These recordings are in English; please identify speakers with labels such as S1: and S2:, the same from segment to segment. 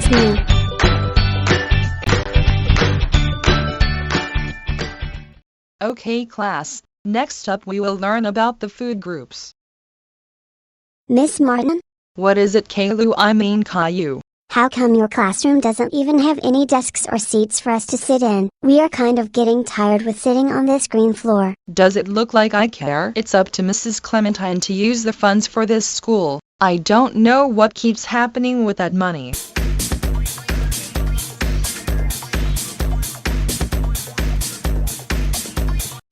S1: That's me.
S2: Okay class, next up we will learn about the food groups.
S1: Miss Martin?
S2: What is it, Caillou? I mean Caillou.
S1: How come your classroom doesn't even have any desks or seats for us to sit in? We are kind of getting tired with sitting on this green floor.
S2: Does it look like I care? It's up to Mrs. Clementine to use the funds for this school. I don't know what keeps happening with that money.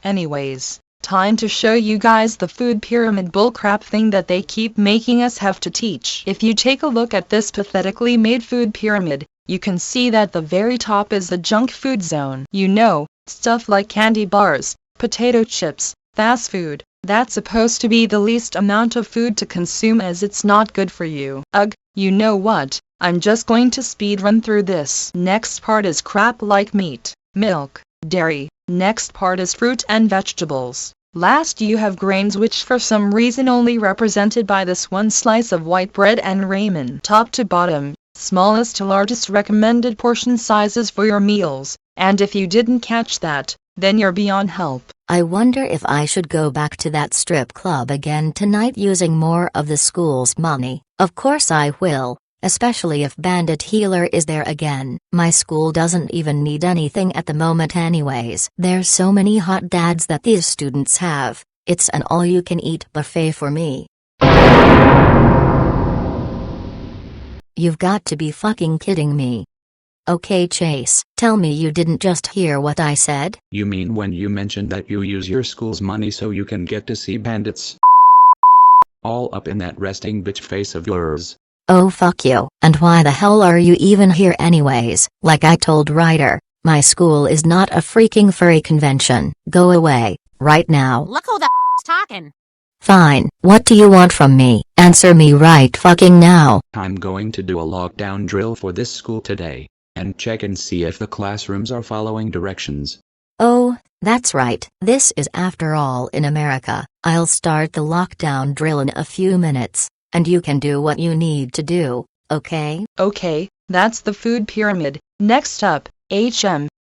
S2: Anyways, time to show you guys the food pyramid bullcrap thing that they keep making us have to teach. If you take a look at this pathetically made food pyramid, you can see that the very top is the junk food zone. You know, stuff like candy bars, potato chips, fast food. That's supposed to be the least amount of food to consume as it's not good for you. Ugh, you know what? I'm just going to speed run through this. Next part is crap like meat, milk, dairy. Next part is fruit and vegetables. Last you have grains, which for some reason only represented by this one slice of white bread and ramen. Top to bottom, smallest to largest recommended portion sizes for your meals. And if you didn't catch that, then you're beyond help.
S3: I wonder if I should go back to that strip club again tonight using more of the school's money. Of course I will. Especially if Bandit Healer is there again. My school doesn't even need anything at the moment anyways. There's so many hot dads that these students have. It's an all-you-can-eat buffet for me. You've got to be fucking kidding me. Okay Chase, tell me you didn't just hear what I said?
S4: You mean when you mentioned that you use your school's money so you can get to see bandits? All up in that resting bitch face of yours.
S3: Oh fuck you. And why the hell are you even here anyways? Like I told Ryder, my school is not a freaking furry convention. Go away, right now.
S5: Look who the talking.
S3: Fine, what do you want from me? Answer me right fucking now.
S4: I'm going to do a lockdown drill for this school today, and check and see if the classrooms are following directions.
S3: Oh, that's right. This is after all in America. I'll start the lockdown drill in a few minutes. And you can do what you need to do, okay?
S2: Okay, that's the food pyramid. Next up,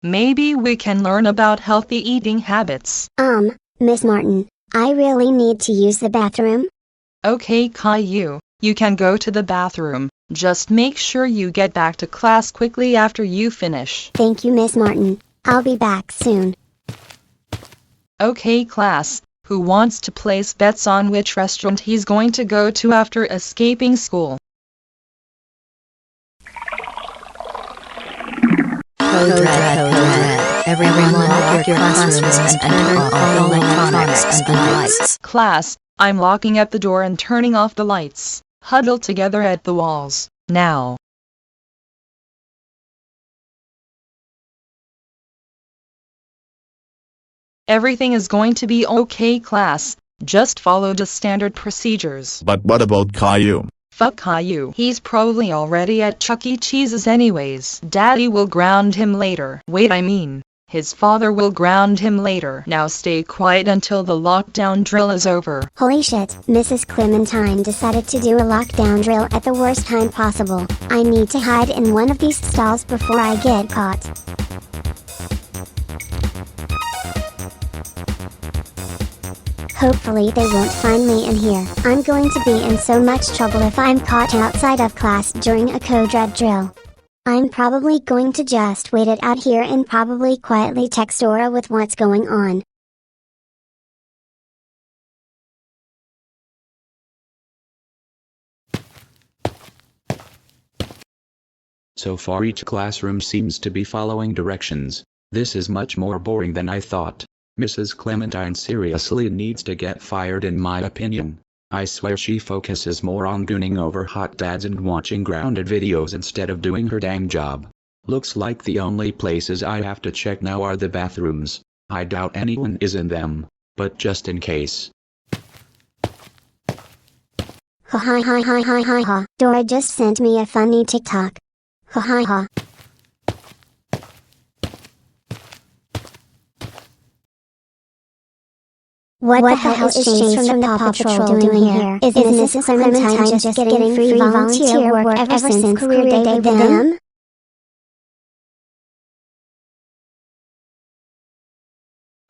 S2: maybe we can learn about healthy eating habits.
S1: Miss Martin, I really need to use the bathroom.
S2: Okay Caillou, you can go to the bathroom. Just make sure you get back to class quickly after you finish.
S1: Thank you, Miss Martin. I'll be back soon.
S2: Okay class. Who wants to place bets on which restaurant he's going to go to after escaping school?
S3: Code red. Everyone lock your classrooms and turn off the electronics and the lights.
S2: Class, I'm locking up the door and turning off the lights. Huddle together at the walls, now. Everything is going to be okay class, just follow the standard procedures.
S6: But what about Caillou?
S2: Fuck Caillou. He's probably already at Chuck E. Cheese's anyways. Daddy will ground him later. Wait, I mean, his father will ground him later. Now stay quiet until the lockdown drill is over.
S1: Holy shit, Mrs. Clementine decided to do a lockdown drill at the worst time possible. I need to hide in one of these stalls before I get caught. Hopefully they won't find me in here. I'm going to be in so much trouble if I'm caught outside of class during a code red drill. I'm probably going to just wait it out here and probably quietly text Aura with what's going on.
S4: So far each classroom seems to be following directions. This is much more boring than I thought. Mrs. Clementine seriously needs to get fired in my opinion. I swear she focuses more on gooning over hot dads and watching grounded videos instead of doing her dang job. Looks like the only places I have to check now are the bathrooms. I doubt anyone is in them, but just in case.
S1: Ha ha ha ha ha ha ha. Dora just sent me a funny TikTok. Ha ha ha. What the hell is James from the Paw Patrol doing here? Isn't Mrs. Clementine just getting free volunteer work ever since career day with them?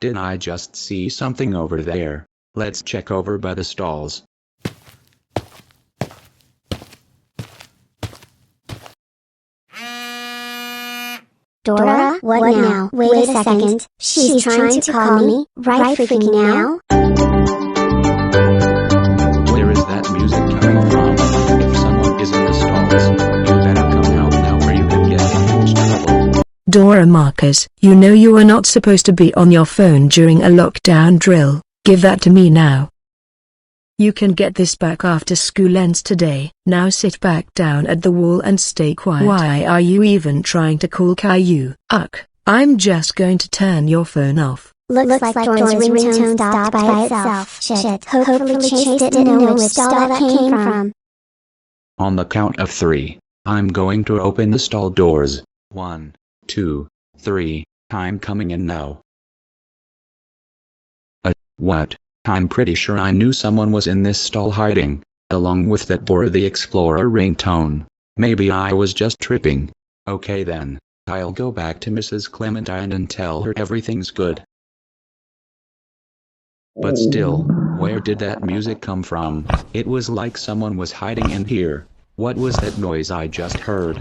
S4: Did I just see something over there? Let's check over by the stalls.
S1: Dora, what now? Wait a second, she's trying to call me, right freaking now?
S4: Where is that music coming from? If someone is in the stalls, you better come out now or you could get in huge trouble.
S5: Dora Marcus, you know you are not supposed to be on your phone during a lockdown drill. Give that to me now. You can get this back after school ends today. Now sit back down at the wall and stay quiet. Why are you even trying to call Caillou? Ugh, I'm just going to turn your phone off.
S1: Looks like Dora's ringtone stopped by itself. Shit, hopefully Chase didn't know which stall that came from.
S4: On the count of 3, I'm going to open the stall doors. 1, 2, 3, I'm coming in now. What? I'm pretty sure I knew someone was in this stall hiding, along with that Dora the Explorer ringtone. Maybe I was just tripping. Okay then, I'll go back to Mrs. Clementine and tell her everything's good. But still, where did that music come from? It was like someone was hiding in here. What was that noise I just heard?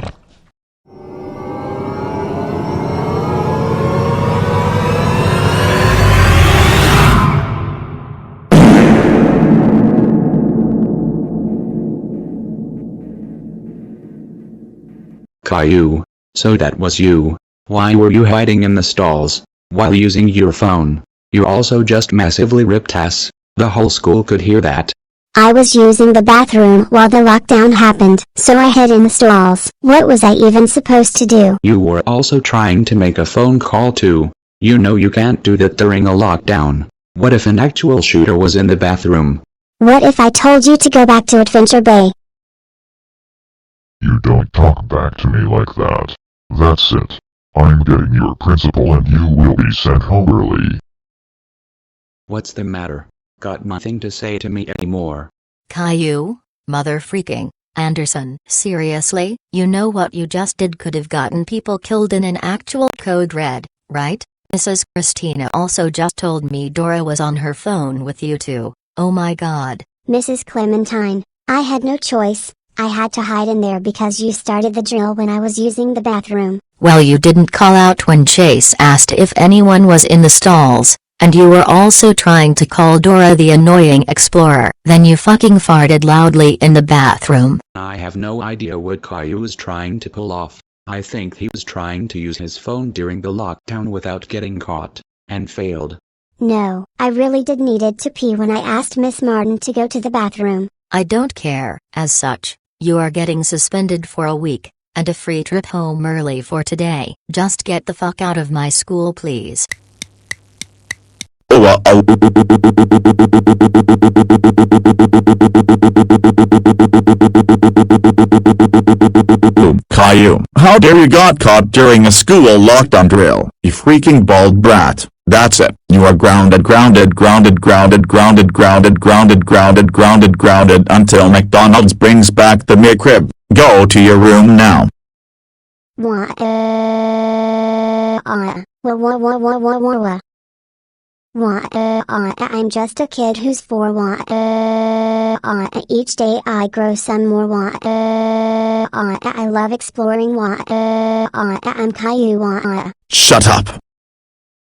S4: Caillou, so that was you. Why were you hiding in the stalls, while using your phone? You also just massively ripped ass. The whole school could hear that.
S1: I was using the bathroom while the lockdown happened, so I hid in the stalls. What was I even supposed to do?
S4: You were also trying to make a phone call too. You know you can't do that during a lockdown. What if an actual shooter was in the bathroom?
S1: What if I told you to go back to Adventure Bay?
S6: You don't talk back to me like that. That's it. I'm getting your principal and you will be sent home early.
S4: What's the matter? Got nothing to say to me anymore.
S3: Caillou, mother freaking Anderson. Seriously, you know what you just did could have gotten people killed in an actual code red, right? Mrs. Christina also just told me Dora was on her phone with you two. Oh my god.
S1: Mrs. Clementine, I had no choice. I had to hide in there because you started the drill when I was using the bathroom.
S3: Well, you didn't call out when Chase asked if anyone was in the stalls, and you were also trying to call Dora the annoying explorer. Then you fucking farted loudly in the bathroom.
S4: I have no idea what Caillou was trying to pull off. I think he was trying to use his phone during the lockdown without getting caught, and failed.
S1: No, I really did needed to pee when I asked Miss Martin to go to the bathroom.
S3: I don't care. As such, you are getting suspended for a week, and a free trip home early for today. Just get the fuck out of my school, please.
S7: Caillou, how dare you got caught during a school lockdown drill, you freaking bald brat. That's it. You are grounded until McDonald's brings back the McRib. Go to your room now.
S1: I'm just a kid who's 4. Each day I grow some more. I love exploring. I'm Caillou.
S7: Shut up.